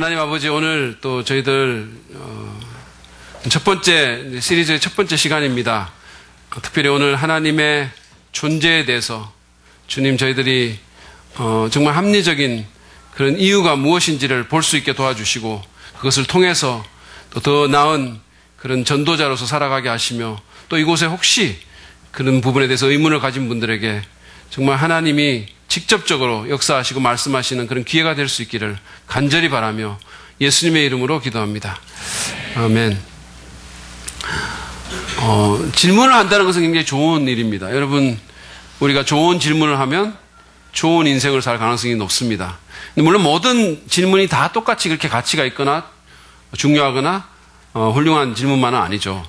하나님 아버지, 오늘 또 저희들 첫 번째 시리즈의 첫 번째 시간입니다. 특별히 오늘 하나님의 존재에 대해서 주님, 저희들이 정말 합리적인 그런 이유가 무엇인지를 볼 수 있게 도와주시고, 그것을 통해서 또 더 나은 그런 전도자로서 살아가게 하시며, 또 이곳에 혹시 그런 부분에 대해서 의문을 가진 분들에게 정말 하나님이 직접적으로 역사하시고 말씀하시는 그런 기회가 될 수 있기를 간절히 바라며 예수님의 이름으로 기도합니다. 아멘. 질문을 한다는 것은 굉장히 좋은 일입니다. 여러분, 우리가 좋은 질문을 하면 좋은 인생을 살 가능성이 높습니다. 물론 모든 질문이 다 똑같이 그렇게 가치가 있거나 중요하거나 훌륭한 질문만은 아니죠.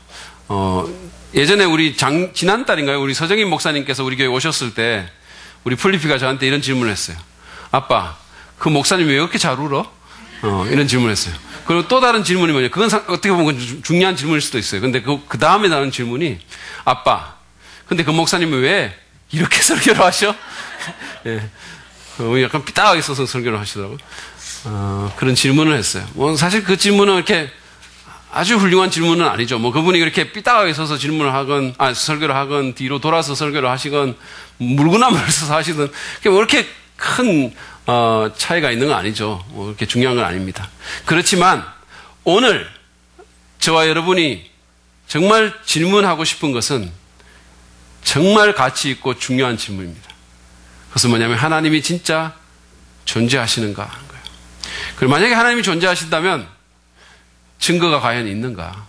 예전에 우리 지난달인가요? 우리 서정인 목사님께서 우리 교회 오셨을 때 우리 플리피가 저한테 이런 질문을 했어요. 아빠, 그 목사님이 왜 이렇게 잘 울어? 이런 질문을 했어요. 그리고 또 다른 질문이 뭐냐? 그건 어떻게 보면 중요한 질문일 수도 있어요. 근데 그 다음에 나오는 질문이, 아빠, 근데 그 목사님이 왜 이렇게 설교를 하셔? 예. 약간 삐딱하게 써서 설교를 하시더라고요. 그런 질문을 했어요. 사실 그 질문은 이렇게 아주 훌륭한 질문은 아니죠. 그분이 그렇게 삐딱하게 서서 질문을 하건, 설교를 하건, 뒤로 돌아서 설교를 하시건, 물구나무를 써서 하시든, 그렇게 큰, 차이가 있는 건 아니죠. 그렇게 중요한 건 아닙니다. 그렇지만, 오늘, 저와 여러분이 정말 질문하고 싶은 것은 정말 가치 있고 중요한 질문입니다. 그것은 뭐냐면, 하나님이 진짜 존재하시는가 하는 거예요. 그리고 만약에 하나님이 존재하신다면, 증거가 과연 있는가?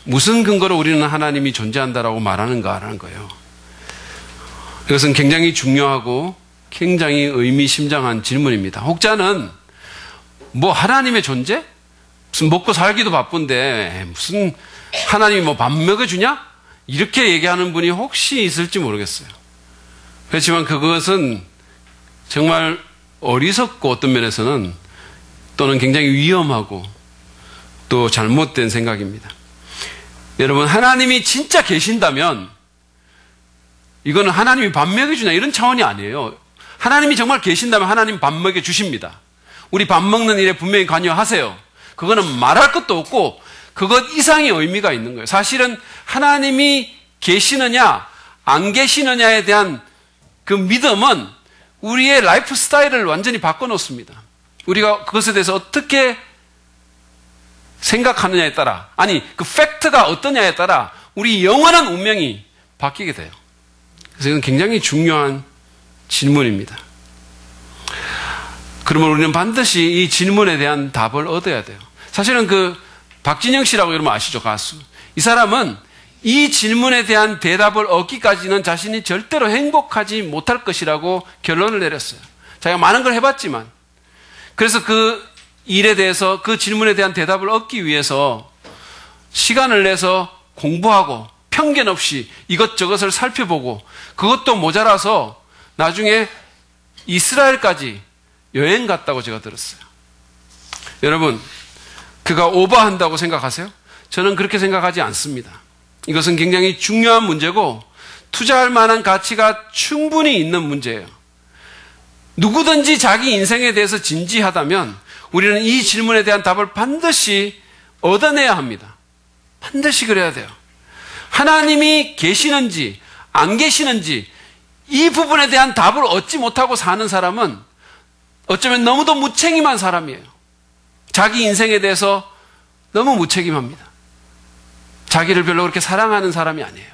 무슨 근거로 우리는 하나님이 존재한다라고 말하는가라는 거예요. 이것은 굉장히 중요하고 굉장히 의미심장한 질문입니다. 혹자는 하나님의 존재? 무슨 먹고 살기도 바쁜데 무슨 하나님이 밥 먹여주냐? 이렇게 얘기하는 분이 혹시 있을지 모르겠어요. 그렇지만 그것은 정말 어리석고 어떤 면에서는 또는 굉장히 위험하고 또 잘못된 생각입니다. 여러분, 하나님이 진짜 계신다면 이거는 하나님이 밥 먹여주냐 이런 차원이 아니에요. 하나님이 정말 계신다면 하나님 밥 먹여주십니다. 우리 밥 먹는 일에 분명히 관여하세요. 그거는 말할 것도 없고 그것 이상의 의미가 있는 거예요. 사실은 하나님이 계시느냐 안 계시느냐에 대한 그 믿음은 우리의 라이프 스타일을 완전히 바꿔놓습니다. 우리가 그것에 대해서 어떻게 생각하느냐에 따라, 그 팩트가 어떠냐에 따라 우리 영원한 운명이 바뀌게 돼요. 그래서 이건 굉장히 중요한 질문입니다. 그러면 우리는 반드시 이 질문에 대한 답을 얻어야 돼요. 사실은 박진영 씨라고 여러분 아시죠? 가수. 이 사람은 이 질문에 대한 대답을 얻기까지는 자신이 절대로 행복하지 못할 것이라고 결론을 내렸어요. 자기가 많은 걸 해봤지만. 그래서 그 일에 대해서 그 질문에 대한 대답을 얻기 위해서 시간을 내서 공부하고 편견 없이 이것저것을 살펴보고 그것도 모자라서 나중에 이스라엘까지 여행 갔다고 제가 들었어요. 여러분, 그가 오버한다고 생각하세요? 저는 그렇게 생각하지 않습니다. 이것은 굉장히 중요한 문제고 투자할 만한 가치가 충분히 있는 문제예요. 누구든지 자기 인생에 대해서 진지하다면 우리는 이 질문에 대한 답을 반드시 얻어내야 합니다. 반드시 그래야 돼요. 하나님이 계시는지 안 계시는지 이 부분에 대한 답을 얻지 못하고 사는 사람은 어쩌면 너무도 무책임한 사람이에요. 자기 인생에 대해서 너무 무책임합니다. 자기를 별로 그렇게 사랑하는 사람이 아니에요.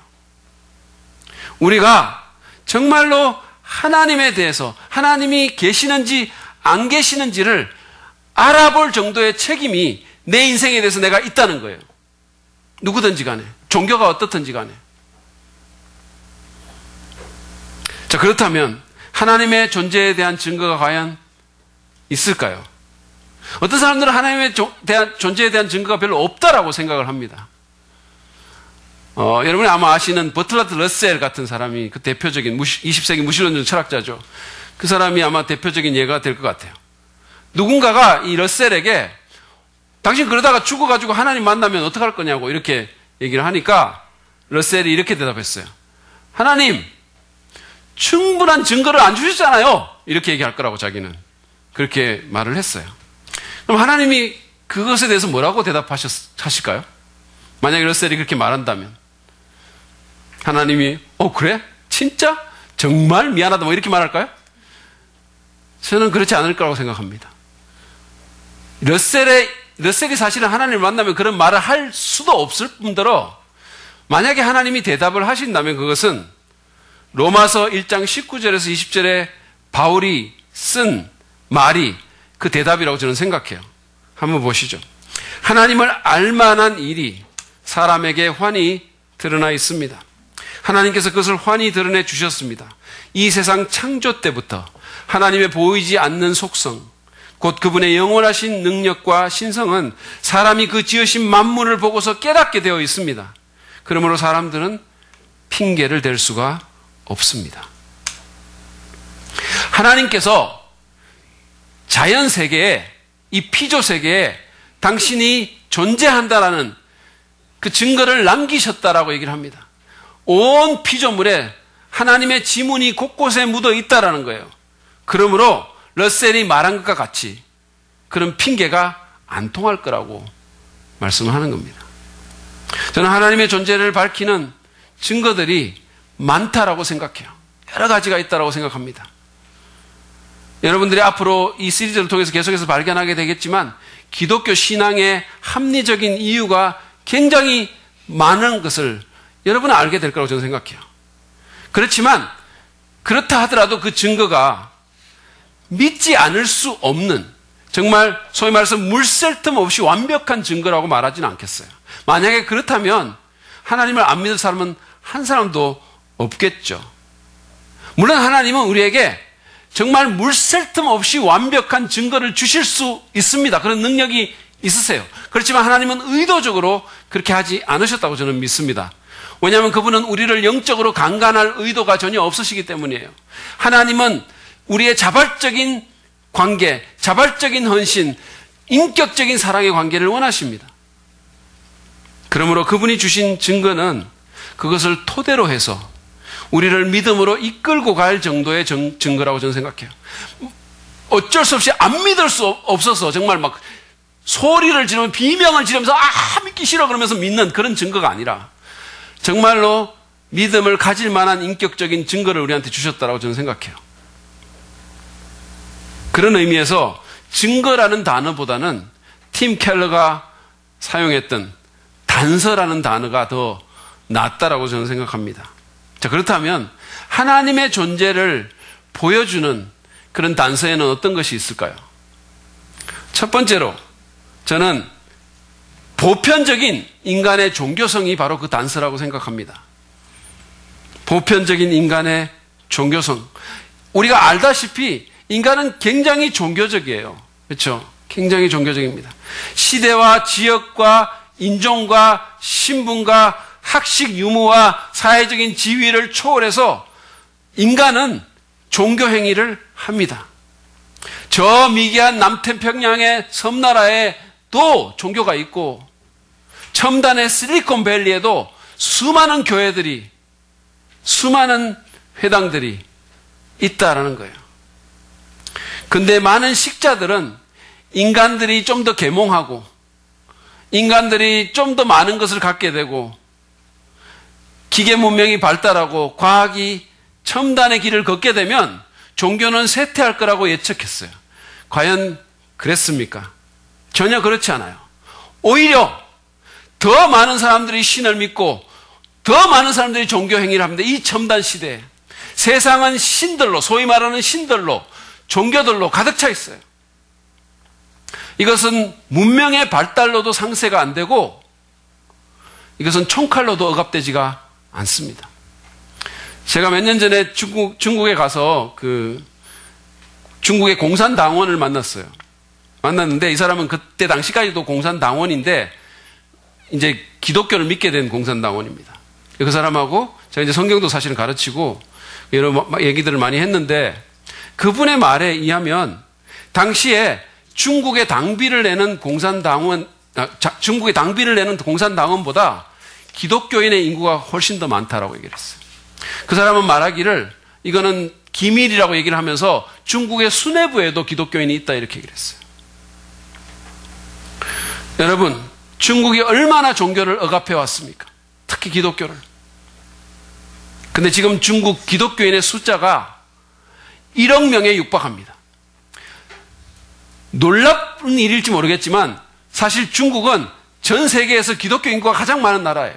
우리가 정말로 하나님에 대해서 하나님이 계시는지 안 계시는지를 알아볼 정도의 책임이 내 인생에 대해서 내가 있다는 거예요. 누구든지 간에. 종교가 어떻든지 간에. 자, 그렇다면 하나님의 존재에 대한 증거가 과연 있을까요? 어떤 사람들은 하나님의 존재에 대한 증거가 별로 없다라고 생각을 합니다. 여러분이 아마 아시는 버틀라트 러셀 같은 사람이 그 대표적인 20세기 무신론적 철학자죠. 그 사람이 아마 대표적인 예가 될 것 같아요. 누군가가 이 러셀에게 당신 그러다가 죽어가지고 하나님 만나면 어떡할 거냐고 이렇게 얘기를 하니까 러셀이 이렇게 대답했어요. 하나님, 충분한 증거를 안 주셨잖아요. 이렇게 얘기할 거라고 자기는 그렇게 말을 했어요. 그럼 하나님이 그것에 대해서 뭐라고 대답하실까요? 만약에 러셀이 그렇게 말한다면 하나님이 그래? 진짜? 정말 미안하다 뭐 이렇게 말할까요? 저는 그렇지 않을 거라고 생각합니다. 러셀이 사실은 하나님을 만나면 그런 말을 할 수도 없을 뿐더러 만약에 하나님이 대답을 하신다면 그것은 로마서 1장 19절에서 20절에 바울이 쓴 말이 그 대답이라고 저는 생각해요. 한번 보시죠. 하나님을 알만한 일이 사람에게 환히 드러나 있습니다. 하나님께서 그것을 환히 드러내 주셨습니다. 이 세상 창조 때부터 하나님의 보이지 않는 속성, 곧 그분의 영원하신 능력과 신성은 사람이 그 지으신 만물을 보고서 깨닫게 되어 있습니다. 그러므로 사람들은 핑계를 댈 수가 없습니다. 하나님께서 자연 세계에, 이 피조 세계에 당신이 존재한다라는 그 증거를 남기셨다라고 얘기를 합니다. 온 피조물에 하나님의 지문이 곳곳에 묻어 있다라는 거예요. 그러므로 러셀이 말한 것과 같이 그런 핑계가 안 통할 거라고 말씀을 하는 겁니다. 저는 하나님의 존재를 밝히는 증거들이 많다라고 생각해요. 여러 가지가 있다라고 생각합니다. 여러분들이 앞으로 이 시리즈를 통해서 계속해서 발견하게 되겠지만 기독교 신앙의 합리적인 이유가 굉장히 많은 것을 여러분은 알게 될 거라고 저는 생각해요. 그렇지만 그렇다 하더라도 그 증거가 믿지 않을 수 없는, 정말 소위 말해서 물샐 틈 없이 완벽한 증거라고 말하지는 않겠어요. 만약에 그렇다면 하나님을 안 믿을 사람은 한 사람도 없겠죠. 물론 하나님은 우리에게 정말 물샐 틈 없이 완벽한 증거를 주실 수 있습니다. 그런 능력이 있으세요. 그렇지만 하나님은 의도적으로 그렇게 하지 않으셨다고 저는 믿습니다. 왜냐하면 그분은 우리를 영적으로 강간할 의도가 전혀 없으시기 때문이에요. 하나님은 우리의 자발적인 관계, 자발적인 헌신, 인격적인 사랑의 관계를 원하십니다. 그러므로 그분이 주신 증거는 그것을 토대로 해서 우리를 믿음으로 이끌고 갈 정도의 증거라고 저는 생각해요. 어쩔 수 없이 안 믿을 수 없어서 정말 막 소리를 지르면 비명을 지르면서 믿기 싫어 그러면서 믿는 그런 증거가 아니라 정말로 믿음을 가질 만한 인격적인 증거를 우리한테 주셨다고 저는 생각해요. 그런 의미에서 증거라는 단어보다는 팀 켈러가 사용했던 단서라는 단어가 더 낫다라고 저는 생각합니다. 자, 그렇다면 하나님의 존재를 보여주는 그런 단서에는 어떤 것이 있을까요? 첫 번째로 저는 보편적인 인간의 종교성이 바로 그 단서라고 생각합니다. 보편적인 인간의 종교성. 우리가 알다시피 인간은 굉장히 종교적이에요. 그렇죠? 굉장히 종교적입니다. 시대와 지역과 인종과 신분과 학식 유무와 사회적인 지위를 초월해서 인간은 종교 행위를 합니다. 저 미개한 남태평양의 섬나라에도 종교가 있고 첨단의 실리콘밸리에도 수많은 교회들이, 수많은 회당들이 있다라는 거예요. 근데 많은 식자들은 인간들이 좀 더 계몽하고 인간들이 좀 더 많은 것을 갖게 되고 기계 문명이 발달하고 과학이 첨단의 길을 걷게 되면 종교는 쇠퇴할 거라고 예측했어요. 과연 그랬습니까? 전혀 그렇지 않아요. 오히려 더 많은 사람들이 신을 믿고 더 많은 사람들이 종교 행위를 합니다. 이 첨단 시대에 세상은 신들로, 소위 말하는 신들로, 종교들로 가득 차 있어요. 이것은 문명의 발달로도 상쇄가 안 되고 이것은 총칼로도 억압되지가 않습니다. 제가 몇 년 전에 중국에 가서 중국의 공산당원을 만났는데 이 사람은 그때 당시까지도 공산당원인데 이제 기독교를 믿게 된 공산당원입니다. 그 사람하고 제가 이제 성경도 사실은 가르치고 여러 얘기들을 많이 했는데 그분의 말에 의하면 당시에 중국의 당비를 내는 공산당원보다 기독교인의 인구가 훨씬 더 많다라고 얘기를 했어요. 그 사람은 말하기를 이거는 기밀이라고 얘기를 하면서 중국의 수뇌부에도 기독교인이 있다 이렇게 얘기를 했어요. 여러분, 중국이 얼마나 종교를 억압해 왔습니까? 특히 기독교를. 근데 지금 중국 기독교인의 숫자가 1억 명에 육박합니다. 놀라운 일일지 모르겠지만 사실 중국은 전 세계에서 기독교 인구가 가장 많은 나라예요.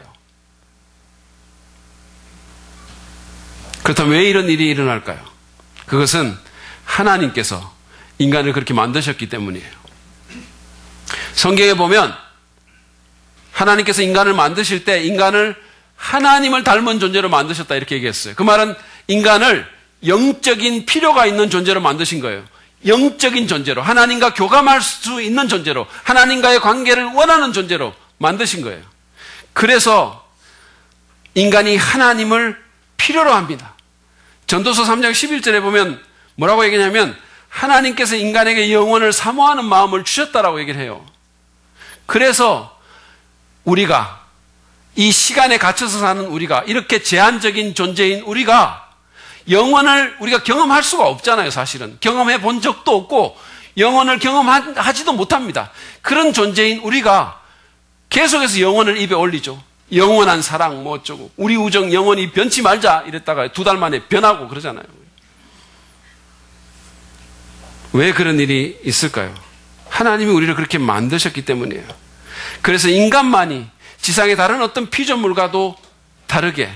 그렇다면 왜 이런 일이 일어날까요? 그것은 하나님께서 인간을 그렇게 만드셨기 때문이에요. 성경에 보면 하나님께서 인간을 만드실 때 인간을 하나님을 닮은 존재로 만드셨다 이렇게 얘기했어요. 그 말은 인간을 영적인 필요가 있는 존재로 만드신 거예요. 영적인 존재로, 하나님과 교감할 수 있는 존재로, 하나님과의 관계를 원하는 존재로 만드신 거예요. 그래서 인간이 하나님을 필요로 합니다. 전도서 3장 11절에 보면 뭐라고 얘기하냐면 하나님께서 인간에게 영혼을 사모하는 마음을 주셨다라고 얘기를 해요. 그래서 우리가 이 시간에 갇혀서 사는 우리가, 이렇게 제한적인 존재인 우리가 영혼을 우리가 경험할 수가 없잖아요. 사실은 경험해 본 적도 없고 영혼을 경험하지도 못합니다. 그런 존재인 우리가 계속해서 영혼을 입에 올리죠. 영원한 사랑 뭐 어쩌고, 우리 우정 영원히 변치 말자 이랬다가 2달 만에 변하고 그러잖아요. 왜 그런 일이 있을까요? 하나님이 우리를 그렇게 만드셨기 때문이에요. 그래서 인간만이 지상의 다른 어떤 피조물과도 다르게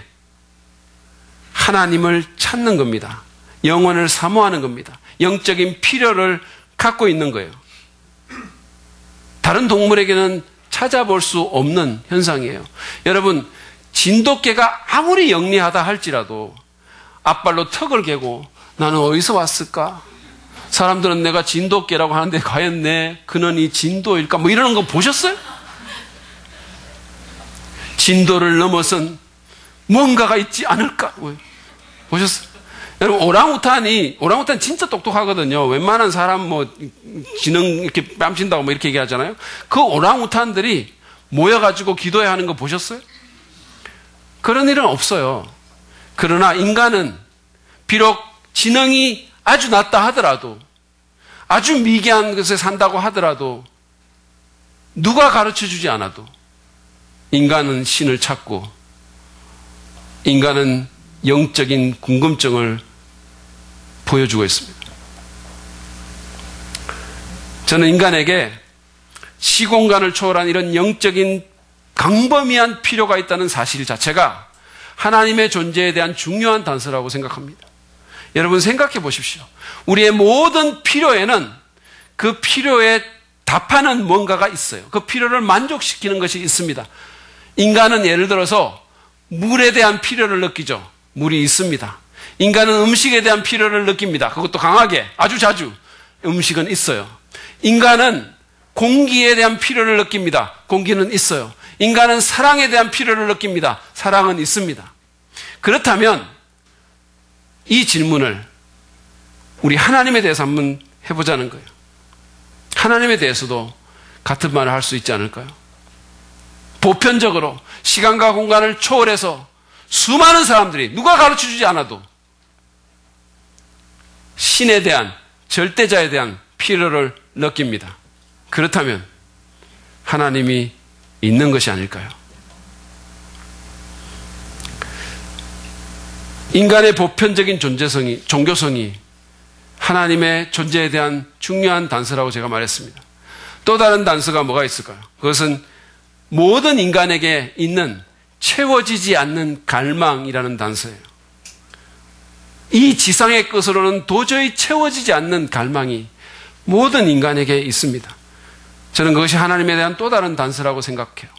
하나님을 찾는 겁니다. 영혼을 사모하는 겁니다. 영적인 필요를 갖고 있는 거예요. 다른 동물에게는 찾아볼 수 없는 현상이에요. 여러분, 진돗개가 아무리 영리하다 할지라도 앞발로 턱을 개고 나는 어디서 왔을까? 사람들은 내가 진돗개라고 하는데 과연 내 근원이 진도일까? 뭐 이러는 거 보셨어요? 진도를 넘어선 뭔가가 있지 않을까? 보셨어요? 여러분, 오랑우탄 진짜 똑똑하거든요. 웬만한 사람 뭐 지능 이렇게 뺨친다고 뭐 이렇게 얘기하잖아요. 그 오랑우탄들이 모여가지고 기도해야 하는 거 보셨어요? 그런 일은 없어요. 그러나 인간은 비록 지능이 아주 낮다 하더라도, 아주 미개한 것에 산다고 하더라도, 누가 가르쳐 주지 않아도 인간은 신을 찾고 인간은 영적인 궁금증을 보여주고 있습니다. 저는 인간에게 시공간을 초월한 이런 영적인 광범위한 필요가 있다는 사실 자체가 하나님의 존재에 대한 중요한 단서라고 생각합니다. 여러분 생각해 보십시오. 우리의 모든 필요에는 그 필요에 답하는 뭔가가 있어요. 그 필요를 만족시키는 것이 있습니다. 인간은 예를 들어서 물에 대한 필요를 느끼죠. 물이 있습니다. 인간은 음식에 대한 필요를 느낍니다. 그것도 강하게, 아주 자주. 음식은 있어요. 인간은 공기에 대한 필요를 느낍니다. 공기는 있어요. 인간은 사랑에 대한 필요를 느낍니다. 사랑은 있습니다. 그렇다면 이 질문을 우리 하나님에 대해서 한번 해보자는 거예요. 하나님에 대해서도 같은 말을 할 수 있지 않을까요? 보편적으로 시간과 공간을 초월해서 수많은 사람들이 누가 가르쳐주지 않아도 신에 대한, 절대자에 대한 필요를 느낍니다. 그렇다면 하나님이 있는 것이 아닐까요? 인간의 보편적인 존재성이, 종교성이 하나님의 존재에 대한 중요한 단서라고 제가 말했습니다. 또 다른 단서가 뭐가 있을까요? 그것은 모든 인간에게 있는 채워지지 않는 갈망이라는 단서예요. 이 지상의 것으로는 도저히 채워지지 않는 갈망이 모든 인간에게 있습니다. 저는 그것이 하나님에 대한 또 다른 단서라고 생각해요.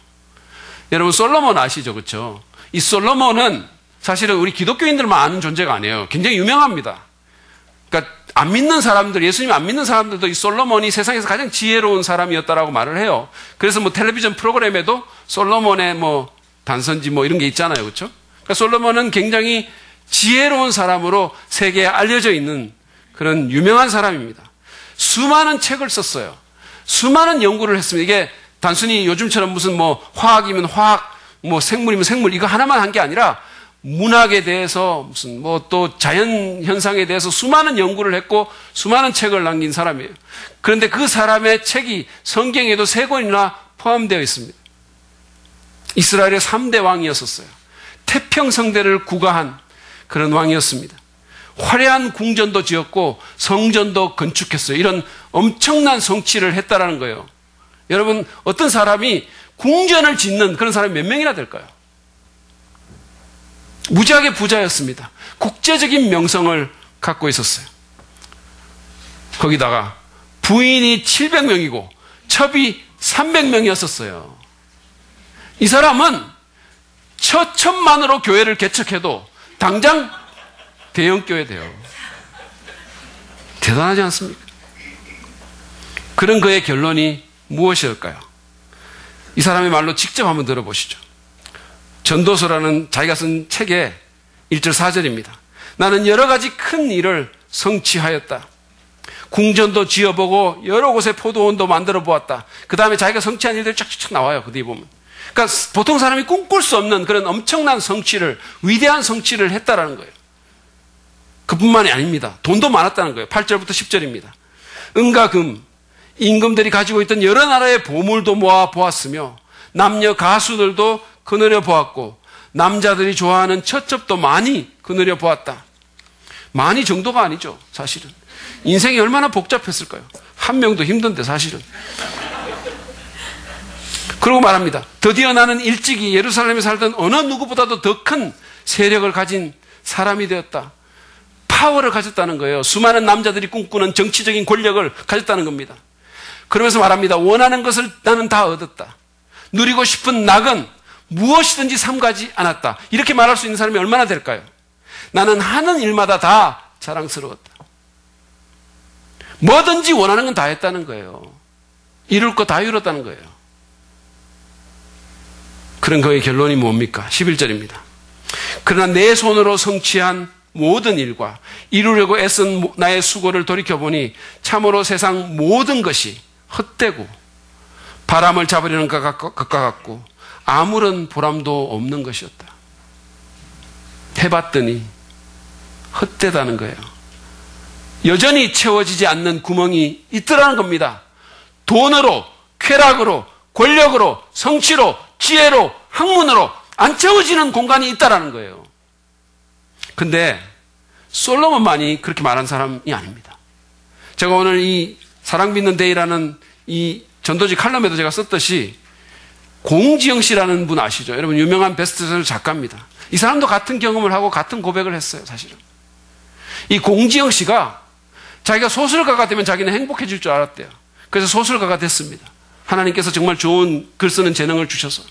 여러분 솔로몬 아시죠? 그렇죠? 이 솔로몬은 사실은 우리 기독교인들만 아는 존재가 아니에요. 굉장히 유명합니다. 그러니까 안 믿는 사람들, 예수님 안 믿는 사람들도 이 솔로몬이 세상에서 가장 지혜로운 사람이었다라고 말을 해요. 그래서 뭐 텔레비전 프로그램에도 솔로몬의 뭐 단선지 뭐 이런 게 있잖아요. 그렇죠? 그러니까 솔로몬은 굉장히 지혜로운 사람으로 세계에 알려져 있는 그런 유명한 사람입니다. 수많은 책을 썼어요. 수많은 연구를 했습니다. 이게 단순히 요즘처럼 무슨 뭐 화학이면 화학, 뭐 생물이면 생물 이거 하나만 한 게 아니라 문학에 대해서 무슨 뭐 또 자연 현상에 대해서 수많은 연구를 했고 수많은 책을 남긴 사람이에요. 그런데 그 사람의 책이 성경에도 3권이나 포함되어 있습니다. 이스라엘의 3대 왕이었었어요. 태평성대를 구가한 그런 왕이었습니다. 화려한 궁전도 지었고 성전도 건축했어요. 이런 엄청난 성취를 했다라는 거예요. 여러분, 어떤 사람이 궁전을 짓는 그런 사람이 몇 명이나 될까요? 무지하게 부자였습니다. 국제적인 명성을 갖고 있었어요. 거기다가 부인이 700명이고 첩이 300명이었었어요. 이 사람은 처천만으로 교회를 개척해도 당장 대형교회 돼요. 대단하지 않습니까? 그런 그의 결론이 무엇이었을까요? 이 사람의 말로 직접 한번 들어보시죠. 전도서라는 자기가 쓴 책의 1절 4절입니다. 나는 여러 가지 큰 일을 성취하였다. 궁전도 지어보고 여러 곳에 포도원도 만들어 보았다. 그 다음에 자기가 성취한 일들이 쫙쫙 나와요. 그 뒤에 보면. 그러니까 보통 사람이 꿈꿀 수 없는 그런 엄청난 성취를, 위대한 성취를 했다라는 거예요. 그뿐만이 아닙니다. 돈도 많았다는 거예요. 8절부터 10절입니다. 은과 금, 임금들이 가지고 있던 여러 나라의 보물도 모아 보았으며 남녀 가수들도 거느려 보았고 남자들이 좋아하는 처첩도 많이 거느려 보았다. 많이 정도가 아니죠. 사실은. 인생이 얼마나 복잡했을까요? 한 명도 힘든데 사실은. 그러고 말합니다. 드디어 나는 일찍이 예루살렘에 살던 어느 누구보다도 더 큰 세력을 가진 사람이 되었다. 파워를 가졌다는 거예요. 수많은 남자들이 꿈꾸는 정치적인 권력을 가졌다는 겁니다. 그러면서 말합니다. 원하는 것을 나는 다 얻었다. 누리고 싶은 낙은 무엇이든지 삼가지 않았다. 이렇게 말할 수 있는 사람이 얼마나 될까요? 나는 하는 일마다 다 자랑스러웠다. 뭐든지 원하는 건 다 했다는 거예요. 이룰 거 다 이뤘다는 거예요. 그런 그의 결론이 뭡니까? 11절입니다. 그러나 내 손으로 성취한 모든 일과 이루려고 애쓴 나의 수고를 돌이켜보니 참으로 세상 모든 것이 헛되고 바람을 잡으려는 것과 같고 아무런 보람도 없는 것이었다. 해봤더니 헛되다는 거예요. 여전히 채워지지 않는 구멍이 있더라는 겁니다. 돈으로, 쾌락으로, 권력으로, 성취로, 지혜로, 학문으로 안 채워지는 공간이 있다라는 거예요. 근데 솔로몬만이 그렇게 말한 사람이 아닙니다. 제가 오늘 이 사랑 믿는 데이라는 이 전도지 칼럼에도 제가 썼듯이 공지영 씨라는 분 아시죠? 여러분 유명한 베스트셀러 작가입니다. 이 사람도 같은 경험을 하고 같은 고백을 했어요. 사실은. 이 공지영 씨가 자기가 소설가가 되면 자기는 행복해질 줄 알았대요. 그래서 소설가가 됐습니다. 하나님께서 정말 좋은 글 쓰는 재능을 주셔서.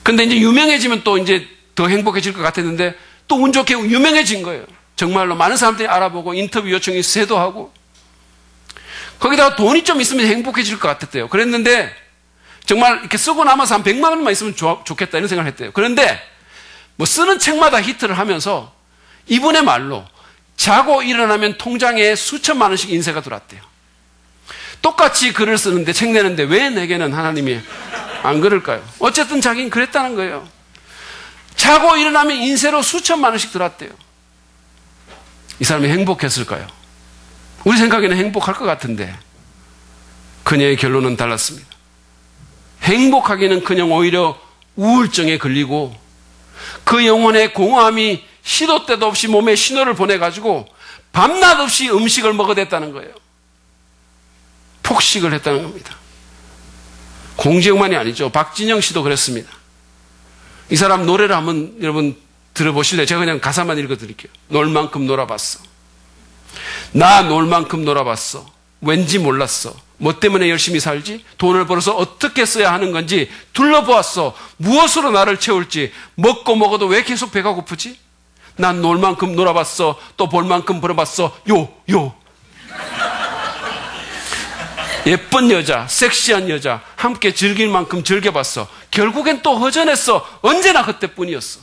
근데 이제 유명해지면 또 이제 더 행복해질 것 같았는데 또 운 좋게 유명해진 거예요. 정말로 많은 사람들이 알아보고 인터뷰 요청이 세도 하고 거기다가 돈이 좀 있으면 행복해질 것 같았대요. 그랬는데 정말 이렇게 쓰고 남아서 한 100만 원만 있으면 좋겠다 이런 생각을 했대요. 그런데 뭐 쓰는 책마다 히트를 하면서 이분의 말로 자고 일어나면 통장에 수천만 원씩 인쇄가 들어왔대요. 똑같이 글을 쓰는데 책 내는데 왜 내게는 하나님이 안 그럴까요? 어쨌든 자기는 그랬다는 거예요. 자고 일어나면 인쇄로 수천만 원씩 들어왔대요. 이 사람이 행복했을까요? 우리 생각에는 행복할 것 같은데 그녀의 결론은 달랐습니다. 행복하기는 그냥 오히려 우울증에 걸리고 그 영혼의 공허함이 시도 때도 없이 몸에 신호를 보내가지고 밤낮 없이 음식을 먹어댔다는 거예요. 폭식을 했다는 겁니다. 공지영만이 아니죠. 박진영 씨도 그랬습니다. 이 사람 노래를 한번 여러분 들어보실래요? 제가 그냥 가사만 읽어드릴게요. 놀 만큼 놀아봤어. 나 놀 만큼 놀아봤어. 왠지 몰랐어. 뭐 때문에 열심히 살지? 돈을 벌어서 어떻게 써야 하는 건지 둘러보았어. 무엇으로 나를 채울지. 먹고 먹어도 왜 계속 배가 고프지? 난 놀 만큼 놀아봤어. 또 벌 만큼 벌어봤어. 요. 예쁜 여자, 섹시한 여자, 함께 즐길 만큼 즐겨봤어. 결국엔 또 허전했어. 언제나 그때뿐이었어.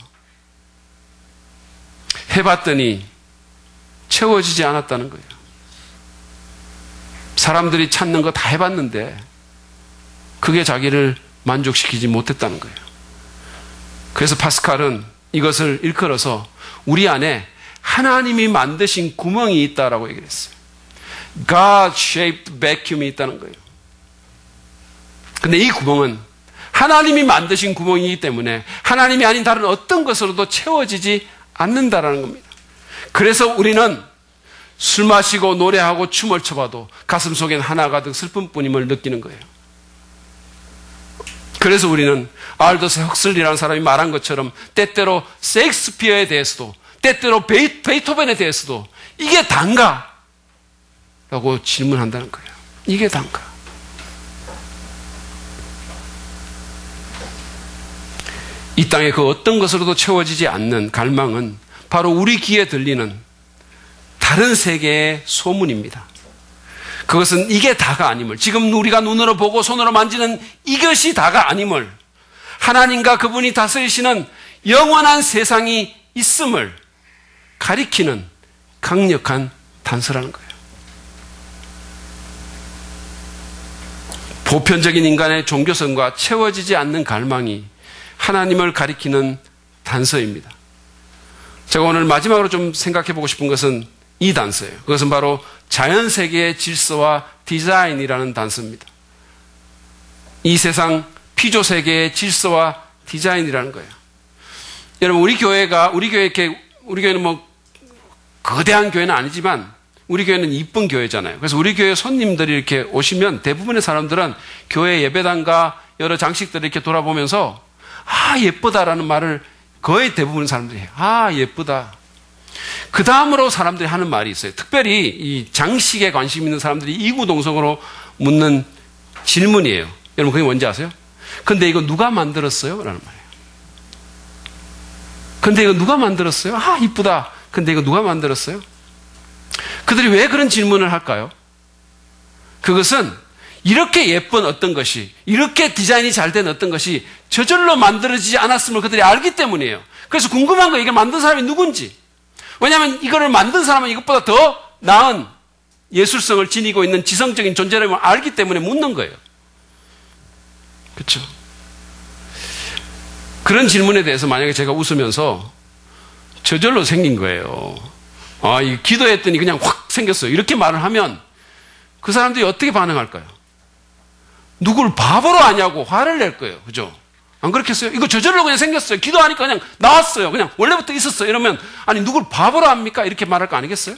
해봤더니 채워지지 않았다는 거예요. 사람들이 찾는 거 다 해봤는데 그게 자기를 만족시키지 못했다는 거예요. 그래서 파스칼은 이것을 일컬어서 우리 안에 하나님이 만드신 구멍이 있다라고 얘기를 했어요. God-shaped vacuum이 있다는 거예요. 근데 이 구멍은 하나님이 만드신 구멍이기 때문에 하나님이 아닌 다른 어떤 것으로도 채워지지 않는다라는 겁니다. 그래서 우리는 술 마시고 노래하고 춤을 춰봐도 가슴 속엔 하나 가득 슬픔뿐임을 느끼는 거예요. 그래서 우리는 알더스 헉슬리라는 사람이 말한 것처럼 때때로 셰익스피어에 대해서도 때때로 베이토벤에 대해서도 이게 단가? 라고 질문한다는 거예요. 이게 단가? 이 땅의 그 어떤 것으로도 채워지지 않는 갈망은 바로 우리 귀에 들리는 다른 세계의 소문입니다. 그것은 이게 다가 아님을, 지금 우리가 눈으로 보고 손으로 만지는 이것이 다가 아님을, 하나님과 그분이 다스리시는 영원한 세상이 있음을 가리키는 강력한 단서라는 거예요. 보편적인 인간의 종교성과 채워지지 않는 갈망이 하나님을 가리키는 단서입니다. 제가 오늘 마지막으로 좀 생각해 보고 싶은 것은 이 단서예요. 그것은 바로 자연세계의 질서와 디자인이라는 단서입니다. 이 세상 피조세계의 질서와 디자인이라는 거예요. 여러분, 우리 교회는 뭐 거대한 교회는 아니지만 우리 교회는 이쁜 교회잖아요. 그래서 우리 교회 손님들이 이렇게 오시면 대부분의 사람들은 교회 예배당과 여러 장식들을 이렇게 돌아보면서 아, 예쁘다라는 말을 거의 대부분의 사람들이 해요. 아, 예쁘다. 그 다음으로 사람들이 하는 말이 있어요. 특별히 이 장식에 관심 있는 사람들이 이구동성으로 묻는 질문이에요. 여러분, 그게 뭔지 아세요? 근데 이거 누가 만들었어요? 라는 말이에요. 근데 이거 누가 만들었어요? 아, 이쁘다. 근데 이거 누가 만들었어요? 그들이 왜 그런 질문을 할까요? 그것은 이렇게 예쁜 어떤 것이, 이렇게 디자인이 잘 된 어떤 것이 저절로 만들어지지 않았음을 그들이 알기 때문이에요. 그래서 궁금한 거예요. 이걸 만든 사람이 누군지. 왜냐하면 이거를 만든 사람은 이것보다 더 나은 예술성을 지니고 있는 지성적인 존재라는 걸 알기 때문에 묻는 거예요. 그렇죠? 그런 질문에 대해서 만약에 제가 웃으면서 저절로 생긴 거예요. 아, 이 기도했더니 그냥 확 생겼어요. 이렇게 말을 하면 그 사람들이 어떻게 반응할까요? 누굴 바보로 아냐고 화를 낼 거예요. 그죠? 안 그렇겠어요? 이거 저절로 그냥 생겼어요. 기도하니까 그냥 나왔어요. 그냥 원래부터 있었어요. 이러면 아니 누굴 바보로 합니까? 이렇게 말할 거 아니겠어요?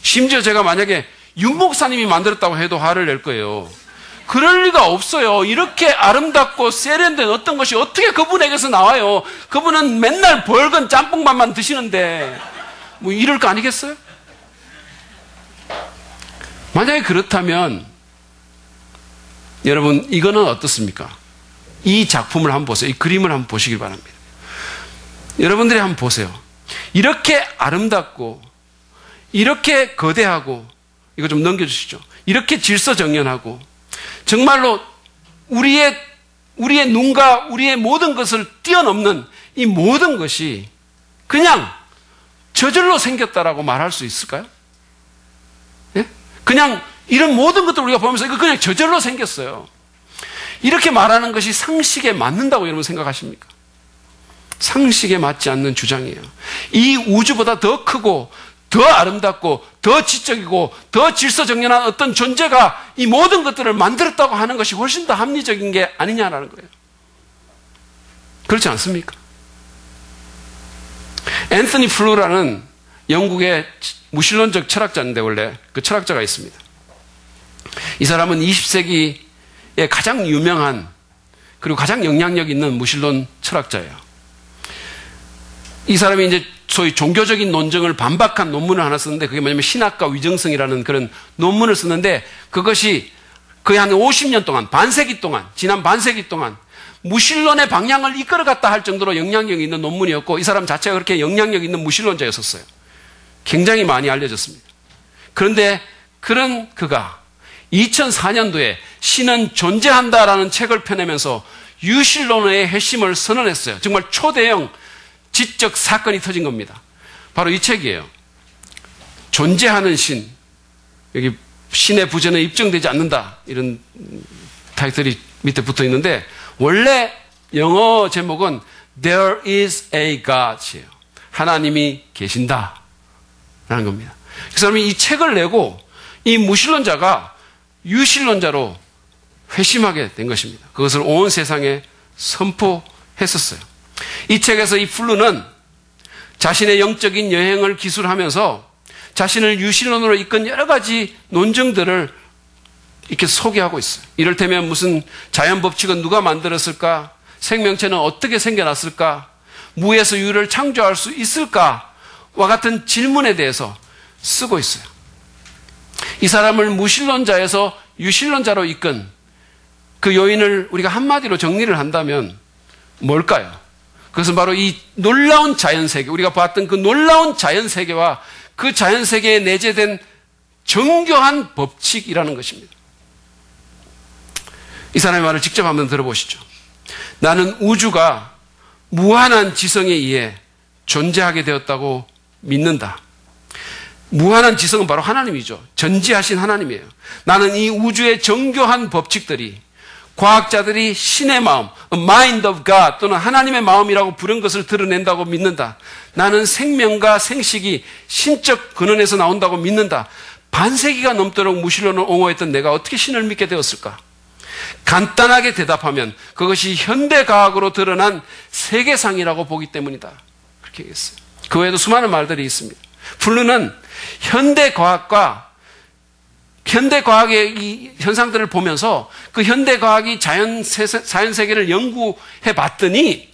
심지어 제가 만약에 윤 목사님이 만들었다고 해도 화를 낼 거예요. 그럴 리가 없어요. 이렇게 아름답고 세련된 어떤 것이 어떻게 그분에게서 나와요? 그분은 맨날 벌건 짬뽕밥만 드시는데 뭐 이럴 거 아니겠어요? 만약에 그렇다면 여러분, 이거는 어떻습니까? 이 작품을 한번 보세요. 이 그림을 한번 보시길 바랍니다. 여러분들이 한번 보세요. 이렇게 아름답고 이렇게 거대하고, 이거 좀 넘겨주시죠. 이렇게 질서정연하고 정말로 우리의 눈과 우리의 모든 것을 뛰어넘는 이 모든 것이 그냥 저절로 생겼다라고 말할 수 있을까요? 예? 그냥 이런 모든 것들을 우리가 보면서 이거 그냥 저절로 생겼어요. 이렇게 말하는 것이 상식에 맞는다고 여러분 생각하십니까? 상식에 맞지 않는 주장이에요. 이 우주보다 더 크고 더 아름답고 더 지적이고 더 질서정연한 어떤 존재가 이 모든 것들을 만들었다고 하는 것이 훨씬 더 합리적인 게 아니냐라는 거예요. 그렇지 않습니까? 앤서니 플루라는 영국의 무신론적 철학자인데 원래 그 철학자가 있습니다. 이 사람은 20세기에 가장 유명한 그리고 가장 영향력 있는 무신론 철학자예요. 이 사람이 이제 소위 종교적인 논증을 반박한 논문을 하나 썼는데 그게 뭐냐면 신학과 위정성이라는 그런 논문을 썼는데 그것이 거의 한 50년 동안, 반세기 동안, 지난 반세기 동안 무신론의 방향을 이끌어갔다 할 정도로 영향력이 있는 논문이었고 이 사람 자체가 그렇게 영향력 있는 무신론자였었어요. 굉장히 많이 알려졌습니다. 그런데 그런 그가 2004년도에 신은 존재한다라는 책을 펴내면서 유신론의 핵심을 선언했어요. 정말 초대형 지적 사건이 터진 겁니다. 바로 이 책이에요. 존재하는 신. 여기 신의 부재는 입증되지 않는다. 이런 타이틀이 밑에 붙어 있는데 원래 영어 제목은 There is a God이에요. 하나님이 계신다. 라는 겁니다. 그 사람이 이 책을 내고 이 무신론자가 유신론자로 회심하게 된 것입니다. 그것을 온 세상에 선포했었어요. 이 책에서 이 플루는 자신의 영적인 여행을 기술하면서 자신을 유신론으로 이끈 여러 가지 논증들을 이렇게 소개하고 있어요. 이를테면 무슨 자연 법칙은 누가 만들었을까? 생명체는 어떻게 생겨났을까? 무에서 유를 창조할 수 있을까와 같은 질문에 대해서 쓰고 있어요. 이 사람을 무신론자에서 유신론자로 이끈 그 요인을 우리가 한마디로 정리를 한다면 뭘까요? 그것은 바로 이 놀라운 자연세계, 우리가 봤던 그 놀라운 자연세계와 그 자연세계에 내재된 정교한 법칙이라는 것입니다. 이 사람의 말을 직접 한번 들어보시죠. 나는 우주가 무한한 지성에 의해 존재하게 되었다고 믿는다. 무한한 지성은 바로 하나님이죠. 전지하신 하나님이에요. 나는 이 우주의 정교한 법칙들이 과학자들이 신의 마음, mind of God 또는 하나님의 마음이라고 부른 것을 드러낸다고 믿는다. 나는 생명과 생식이 신적 근원에서 나온다고 믿는다. 반세기가 넘도록 무신론을 옹호했던 내가 어떻게 신을 믿게 되었을까? 간단하게 대답하면 그것이 현대과학으로 드러난 세계상이라고 보기 때문이다. 그렇게 얘기했어요. 그 외에도 수많은 말들이 있습니다. 플루는 현대과학의 이 현상들을 보면서 그 현대과학이 자연세계를 연구해 봤더니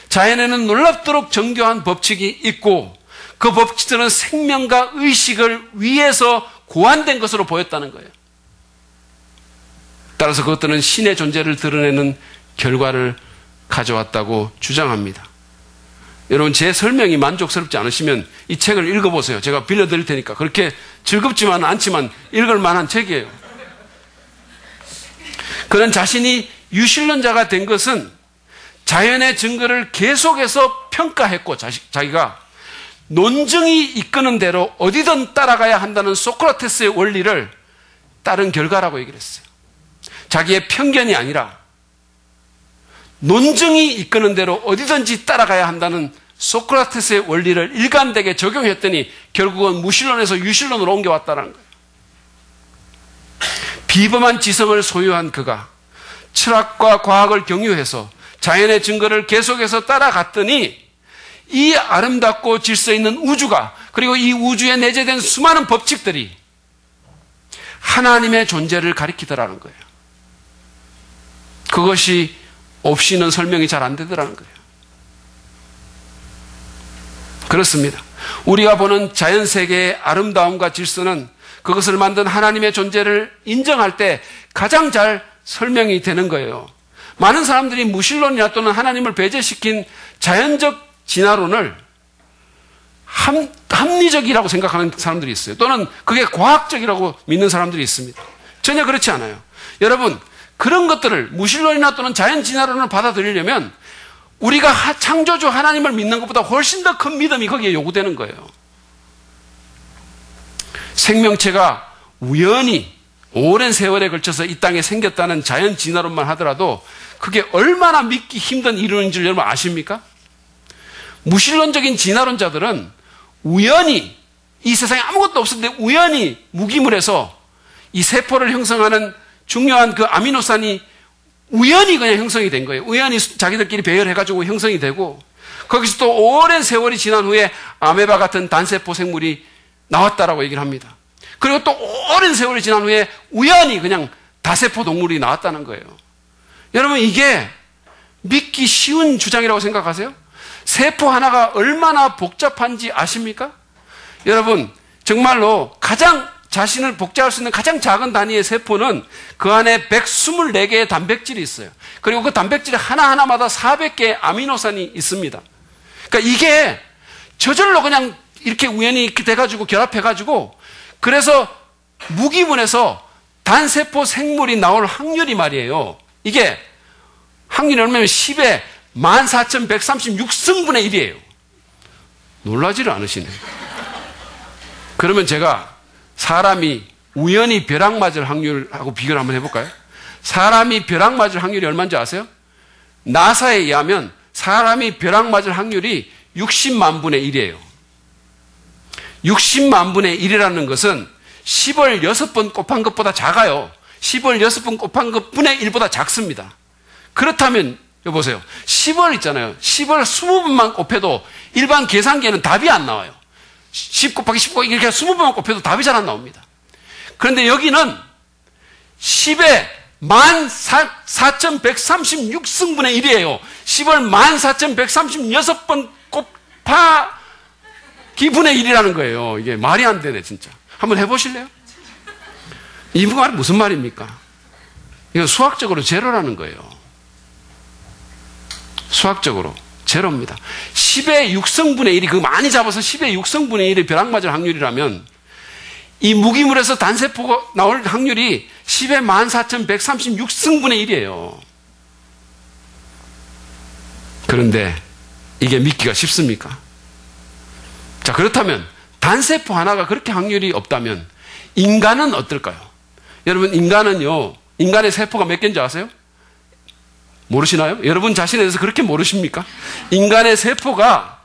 자연에는 놀랍도록 정교한 법칙이 있고 그 법칙들은 생명과 의식을 위해서 고안된 것으로 보였다는 거예요. 따라서 그것들은 신의 존재를 드러내는 결과를 가져왔다고 주장합니다. 여러분, 제 설명이 만족스럽지 않으시면 이 책을 읽어보세요. 제가 빌려드릴 테니까. 그렇게 즐겁지만 않지만 읽을 만한 책이에요. 그는 자신이 유신론자가 된 것은 자연의 증거를 계속해서 평가했고 자기가 논증이 이끄는 대로 어디든 따라가야 한다는 소크라테스의 원리를 따른 결과라고 얘기를 했어요. 자기의 편견이 아니라 논증이 이끄는 대로 어디든지 따라가야 한다는 소크라테스의 원리를 일관되게 적용했더니 결국은 무신론에서 유신론으로 옮겨왔다는 거예요. 비범한 지성을 소유한 그가 철학과 과학을 경유해서 자연의 증거를 계속해서 따라갔더니 이 아름답고 질서 있는 우주가, 그리고 이 우주에 내재된 수많은 법칙들이 하나님의 존재를 가리키더라는 거예요. 그것이 없이는 설명이 잘 안 되더라는 거예요. 그렇습니다. 우리가 보는 자연세계의 아름다움과 질서는 그것을 만든 하나님의 존재를 인정할 때 가장 잘 설명이 되는 거예요. 많은 사람들이 무신론이나 또는 하나님을 배제시킨 자연적 진화론을 합리적이라고 생각하는 사람들이 있어요. 또는 그게 과학적이라고 믿는 사람들이 있습니다. 전혀 그렇지 않아요. 여러분, 그런 것들을 무신론이나 또는 자연 진화론을 받아들이려면 우리가 창조주 하나님을 믿는 것보다 훨씬 더 큰 믿음이 거기에 요구되는 거예요. 생명체가 우연히 오랜 세월에 걸쳐서 이 땅에 생겼다는 자연 진화론만 하더라도 그게 얼마나 믿기 힘든 이론인 줄 여러분 아십니까? 무신론적인 진화론자들은 우연히 이 세상에 아무것도 없었는데 우연히 무기물에서 이 세포를 형성하는 중요한 그 아미노산이 우연히 그냥 형성이 된 거예요. 우연히 자기들끼리 배열해가지고 형성이 되고 거기서 또 오랜 세월이 지난 후에 아메바 같은 단세포 생물이 나왔다라고 얘기를 합니다. 그리고 또 오랜 세월이 지난 후에 우연히 그냥 다세포 동물이 나왔다는 거예요. 여러분, 이게 믿기 쉬운 주장이라고 생각하세요? 세포 하나가 얼마나 복잡한지 아십니까? 여러분, 정말로 가장 자신을 복제할 수 있는 가장 작은 단위의 세포는 그 안에 124개의 단백질이 있어요. 그리고 그 단백질 하나하나마다 400개의 아미노산이 있습니다. 그러니까 이게 저절로 그냥 이렇게 우연히 이렇게 돼가지고 결합해가지고 그래서 무기문에서 단세포 생물이 나올 확률이 말이에요. 이게 확률이 얼마냐면 10에 14,136승분의 1이에요. 놀라지를 않으시네. 그러면 제가 사람이 우연히 벼락 맞을 확률하고 비교를 한번 해볼까요? 사람이 벼락 맞을 확률이 얼마인지 아세요? 나사에 의하면 사람이 벼락 맞을 확률이 60만 분의 1이에요. 60만 분의 1이라는 것은 10을 6번 곱한 것보다 작아요. 10을 6번 곱한 것 분의 1보다 작습니다. 그렇다면 여보세요. 10을 있잖아요. 10을 20번만 곱해도 일반 계산기에는 답이 안 나와요. 10 곱하기 10 곱하기 이렇게 20번만 곱해도 답이 잘 안 나옵니다. 그런데 여기는 10에 14,136승분의 1이에요. 10을 14,136번 곱하기 분의 1이라는 거예요. 이게 말이 안 되네, 진짜. 한번 해보실래요? 이 말이 무슨 말입니까? 이건 수학적으로 제로라는 거예요. 수학적으로 제로입니다. 10의 6승분의 1이 그 많이 잡아서 10의 6승분의 1이 벼락 맞을 확률이라면 이 무기물에서 단세포가 나올 확률이 10의 14,136승분의 1이에요. 그런데 이게 믿기가 쉽습니까? 자, 그렇다면 단세포 하나가 그렇게 확률이 없다면 인간은 어떨까요? 여러분, 인간은요, 인간의 세포가 몇 개인지 아세요? 모르시나요? 여러분 자신에 대해서 그렇게 모르십니까? 인간의 세포가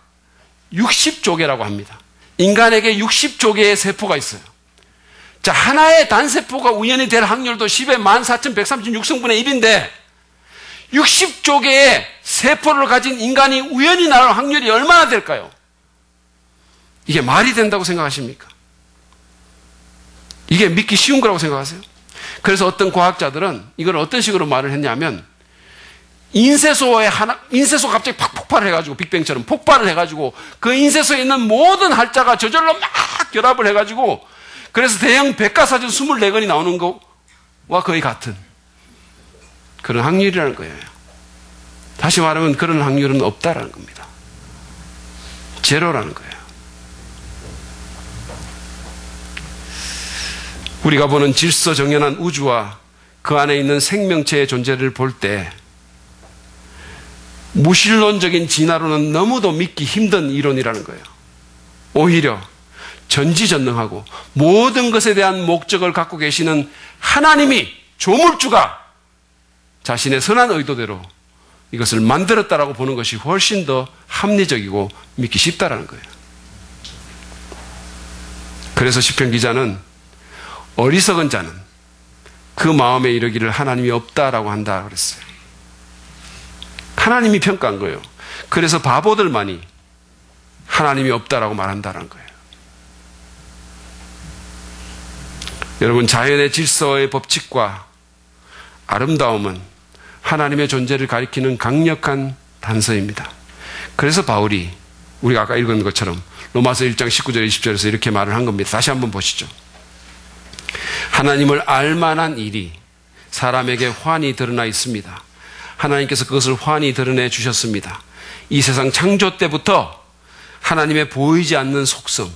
60조 개라고 합니다. 인간에게 60조 개의 세포가 있어요. 자, 하나의 단세포가 우연히 될 확률도 10의 14,136승분의 1인데 60조 개의 세포를 가진 인간이 우연히 나올 확률이 얼마나 될까요? 이게 말이 된다고 생각하십니까? 이게 믿기 쉬운 거라고 생각하세요? 그래서 어떤 과학자들은 이걸 어떤 식으로 말을 했냐면 인쇄소가 갑자기 팍 폭발을 해가지고 빅뱅처럼 폭발을 해가지고 그 인쇄소에 있는 모든 할자가 저절로 막 결합을 해가지고 그래서 대형 백과사전 24권이 나오는 거와 거의 같은 그런 확률이라는 거예요. 다시 말하면 그런 확률은 없다라는 겁니다. 제로라는 거예요. 우리가 보는 질서정연한 우주와 그 안에 있는 생명체의 존재를 볼 때 무신론적인 진화론은 너무도 믿기 힘든 이론이라는 거예요. 오히려 전지전능하고 모든 것에 대한 목적을 갖고 계시는 하나님이 조물주가 자신의 선한 의도대로 이것을 만들었다라고 보는 것이 훨씬 더 합리적이고 믿기 쉽다라는 거예요. 그래서 시편 기자는 어리석은 자는 그 마음에 이르기를 하나님이 없다라고 한다 그랬어요. 하나님이 평가한 거예요. 그래서 바보들만이 하나님이 없다라고 말한다는 거예요. 여러분, 자연의 질서의 법칙과 아름다움은 하나님의 존재를 가리키는 강력한 단서입니다. 그래서 바울이 우리가 아까 읽은 것처럼 로마서 1장 19절 20절에서 이렇게 말을 한 겁니다. 다시 한번 보시죠. 하나님을 알 만한 일이 사람에게 환히 드러나 있습니다. 하나님께서 그것을 환히 드러내 주셨습니다. 이 세상 창조 때부터 하나님의 보이지 않는 속성,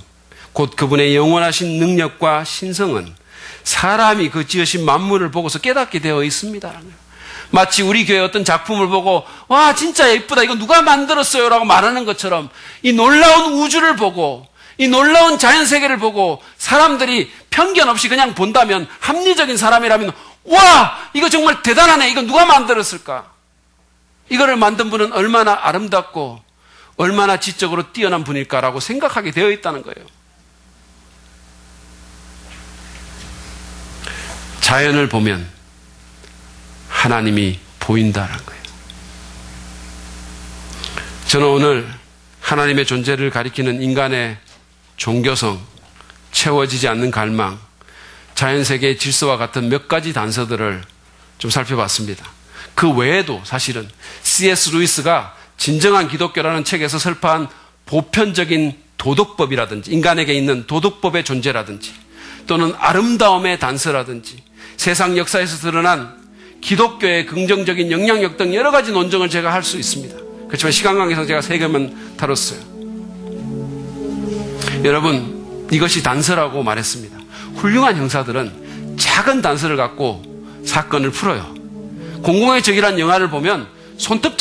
곧 그분의 영원하신 능력과 신성은 사람이 그 지으신 만물을 보고서 깨닫게 되어 있습니다. 마치 우리 교회 어떤 작품을 보고 와 진짜 예쁘다 이거 누가 만들었어요 라고 말하는 것처럼 이 놀라운 우주를 보고 이 놀라운 자연세계를 보고 사람들이 편견 없이 그냥 본다면 합리적인 사람이라면 와 이거 정말 대단하네 이거 누가 만들었을까? 이거를 만든 분은 얼마나 아름답고 얼마나 지적으로 뛰어난 분일까라고 생각하게 되어 있다는 거예요. 자연을 보면 하나님이 보인다는 거예요. 저는 오늘 하나님의 존재를 가리키는 인간의 종교성, 채워지지 않는 갈망, 자연세계의 질서와 같은 몇 가지 단서들을 좀 살펴봤습니다. 그 외에도 사실은 C.S. 루이스가 진정한 기독교라는 책에서 설파한 보편적인 도덕법이라든지 인간에게 있는 도덕법의 존재라든지 또는 아름다움의 단서라든지 세상 역사에서 드러난 기독교의 긍정적인 영향력 등 여러 가지 논증을 제가 할 수 있습니다. 그렇지만 시간 관계상 제가 3개만 다뤘어요. 여러분, 이것이 단서라고 말했습니다. 훌륭한 형사들은 작은 단서를 갖고 사건을 풀어요. 공공의 적이라는 영화를 보면 손톱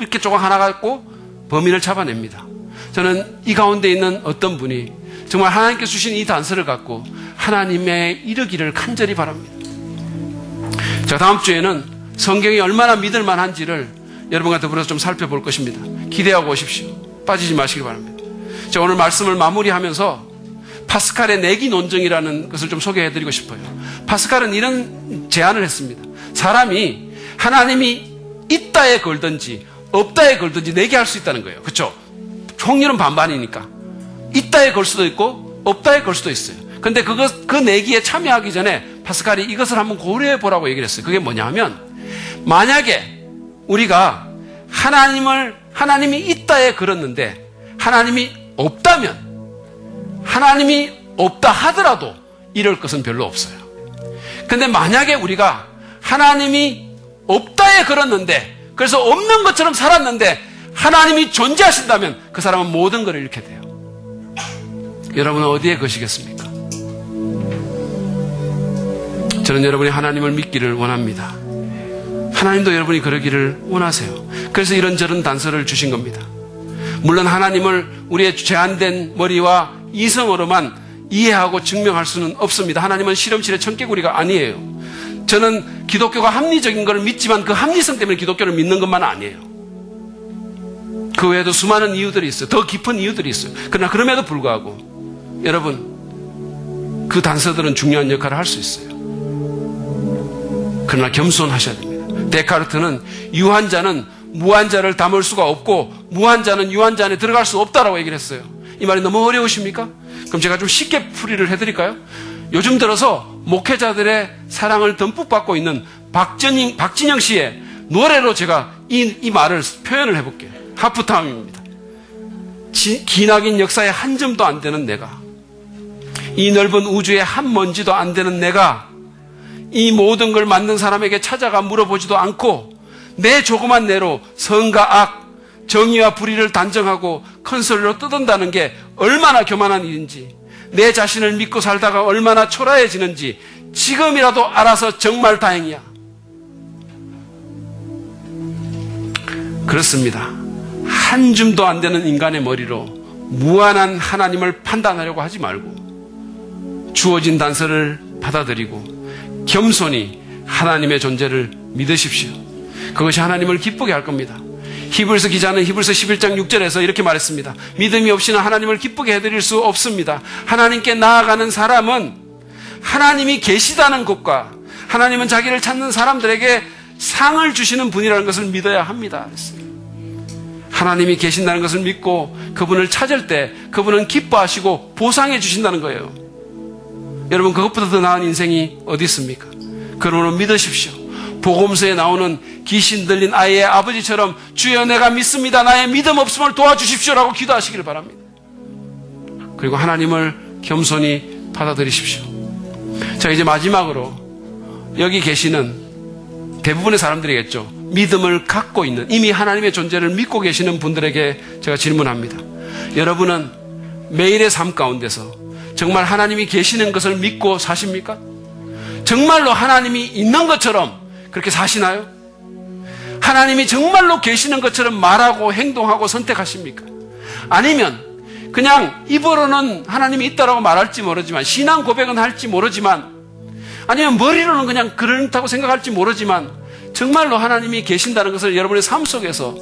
이렇게 조각 하나 갖고 범인을 잡아냅니다. 저는 이 가운데 있는 어떤 분이 정말 하나님께서 주신 이 단서를 갖고 하나님의 이르기를 간절히 바랍니다. 자, 다음 주에는 성경이 얼마나 믿을 만한지를 여러분과 더불어서 좀 살펴볼 것입니다. 기대하고 오십시오. 빠지지 마시기 바랍니다. 자, 오늘 말씀을 마무리하면서 파스칼의 내기 논증이라는 것을 좀 소개해드리고 싶어요. 파스칼은 이런 제안을 했습니다. 사람이 하나님이 있다에 걸든지 없다에 걸든지 내기할 수 있다는 거예요. 그렇죠? 확률은 반반이니까 있다에 걸 수도 있고 없다에 걸 수도 있어요. 근데 그 내기에 참여하기 전에 파스칼이 이것을 한번 고려해 보라고 얘기를 했어요. 그게 뭐냐 하면, 만약에 우리가 하나님이 있다에 걸었는데 하나님이 없다면, 하나님이 없다 하더라도 이럴 것은 별로 없어요. 근데 만약에 우리가 하나님이 없다에 걸었는데, 그래서 없는 것처럼 살았는데 하나님이 존재하신다면 그 사람은 모든 걸 잃게 돼요. 여러분은 어디에 거시겠습니까? 저는 여러분이 하나님을 믿기를 원합니다. 하나님도 여러분이 그러기를 원하세요. 그래서 이런저런 단서를 주신 겁니다. 물론 하나님을 우리의 제한된 머리와 이성으로만 이해하고 증명할 수는 없습니다. 하나님은 실험실의 청개구리가 아니에요. 저는 기독교가 합리적인 걸 믿지만 그 합리성 때문에 기독교를 믿는 것만 아니에요. 그 외에도 수많은 이유들이 있어요. 더 깊은 이유들이 있어요. 그러나 그럼에도 불구하고 여러분, 그 단서들은 중요한 역할을 할 수 있어요. 그러나 겸손하셔야 됩니다. 데카르트는 유한자는 무한자를 담을 수가 없고 무한자는 유한자 안에 들어갈 수 없다라고 얘기를 했어요. 이 말이 너무 어려우십니까? 그럼 제가 좀 쉽게 풀이를 해드릴까요? 요즘 들어서 목회자들의 사랑을 듬뿍 받고 있는 박진영 씨의 노래로 제가 이 말을 표현을 해볼게요. 하프타임입니다. 기나긴 역사의 한 점도 안 되는 내가, 이 넓은 우주의 한 먼지도 안 되는 내가 이 모든 걸 만든 사람에게 찾아가 물어보지도 않고 내 조그만 뇌로 선과 악, 정의와 불의를 단정하고 큰 소리로 떠든다는 게 얼마나 교만한 일인지, 내 자신을 믿고 살다가 얼마나 초라해지는지 지금이라도 알아서 정말 다행이야. 그렇습니다. 한 줌도 안 되는 인간의 머리로 무한한 하나님을 판단하려고 하지 말고 주어진 단서를 받아들이고 겸손히 하나님의 존재를 믿으십시오. 그것이 하나님을 기쁘게 할 겁니다. 히브리서 기자는 히브리서 11장 6절에서 이렇게 말했습니다. 믿음이 없이는 하나님을 기쁘게 해드릴 수 없습니다. 하나님께 나아가는 사람은 하나님이 계시다는 것과 하나님은 자기를 찾는 사람들에게 상을 주시는 분이라는 것을 믿어야 합니다. 하나님이 계신다는 것을 믿고 그분을 찾을 때 그분은 기뻐하시고 보상해 주신다는 거예요. 여러분, 그것보다 더 나은 인생이 어디 있습니까? 그러므로 믿으십시오. 복음서에 나오는 귀신 들린 아이의 아버지처럼 주여 내가 믿습니다. 나의 믿음 없음을 도와주십시오라고 기도하시기를 바랍니다. 그리고 하나님을 겸손히 받아들이십시오. 자, 이제 마지막으로 여기 계시는 대부분의 사람들이겠죠. 믿음을 갖고 있는, 이미 하나님의 존재를 믿고 계시는 분들에게 제가 질문합니다. 여러분은 매일의 삶 가운데서 정말 하나님이 계시는 것을 믿고 사십니까? 정말로 하나님이 있는 것처럼 그렇게 사시나요? 하나님이 정말로 계시는 것처럼 말하고 행동하고 선택하십니까? 아니면 그냥 입으로는 하나님이 있다라고 말할지 모르지만, 신앙 고백은 할지 모르지만, 아니면 머리로는 그냥 그렇다고 생각할지 모르지만 정말로 하나님이 계신다는 것을 여러분의 삶 속에서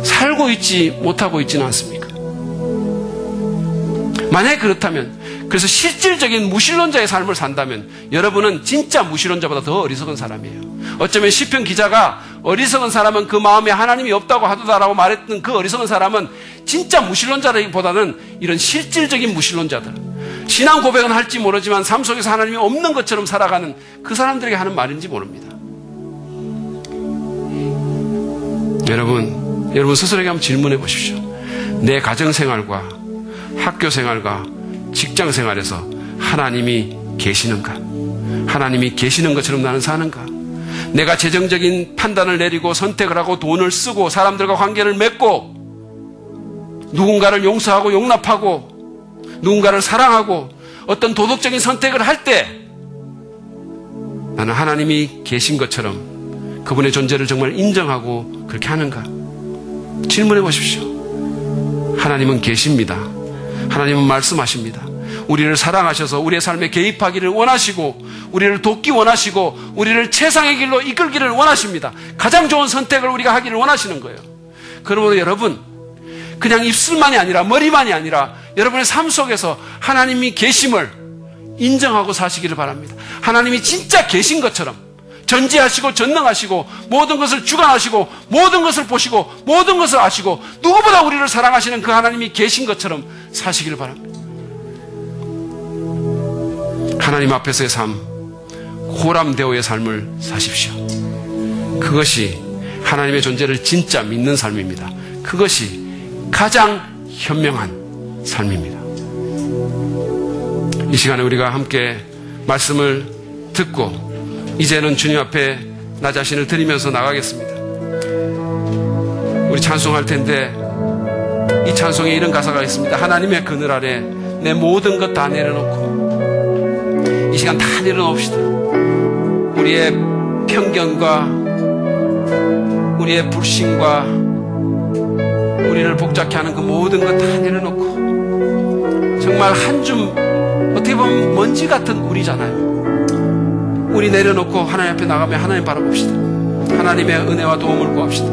살고 있지 못하고 있지는 않습니까? 만약에 그렇다면, 그래서 실질적인 무신론자의 삶을 산다면 여러분은 진짜 무신론자보다 더 어리석은 사람이에요. 어쩌면 시편 기자가 어리석은 사람은 그 마음에 하나님이 없다고 하도다라고 말했던 그 어리석은 사람은 진짜 무신론자라기보다는 이런 실질적인 무신론자들, 신앙 고백은 할지 모르지만 삶 속에서 하나님이 없는 것처럼 살아가는 그 사람들에게 하는 말인지 모릅니다. 여러분 스스로에게 한번 질문해 보십시오. 내 가정생활과 학교생활과 직장생활에서 하나님이 계시는가? 하나님이 계시는 것처럼 나는 사는가? 내가 재정적인 판단을 내리고 선택을 하고 돈을 쓰고 사람들과 관계를 맺고 누군가를 용서하고 용납하고 누군가를 사랑하고 어떤 도덕적인 선택을 할 때 나는 하나님이 계신 것처럼 그분의 존재를 정말 인정하고 그렇게 하는가? 질문해 보십시오. 하나님은 계십니다. 하나님은 말씀하십니다. 우리를 사랑하셔서 우리의 삶에 개입하기를 원하시고 우리를 돕기 원하시고 우리를 최상의 길로 이끌기를 원하십니다. 가장 좋은 선택을 우리가 하기를 원하시는 거예요. 그러므로 여러분, 그냥 입술만이 아니라 머리만이 아니라 여러분의 삶 속에서 하나님이 계심을 인정하고 사시기를 바랍니다. 하나님이 진짜 계신 것처럼 전지하시고 전능하시고 모든 것을 주관하시고 모든 것을 보시고 모든 것을 아시고 누구보다 우리를 사랑하시는 그 하나님이 계신 것처럼 사시기를 바랍니다. 하나님 앞에서의 삶, 호람대오의 삶을 사십시오. 그것이 하나님의 존재를 진짜 믿는 삶입니다. 그것이 가장 현명한 삶입니다. 이 시간에 우리가 함께 말씀을 듣고 이제는 주님 앞에 나 자신을 드리면서 나가겠습니다. 우리 찬송할 텐데 이 찬송에 이런 가사가 있습니다. 하나님의 그늘 아래 내 모든 것 다 내려놓고, 이 시간 다 내려놓읍시다. 우리의 편견과 우리의 불신과 우리를 복잡케 하는 그 모든 것 다 내려놓고, 정말 한 줌 어떻게 보면 먼지 같은 우리잖아요. 우리 내려놓고 하나님 앞에 나가며 하나님 바라봅시다. 하나님의 은혜와 도움을 구합시다.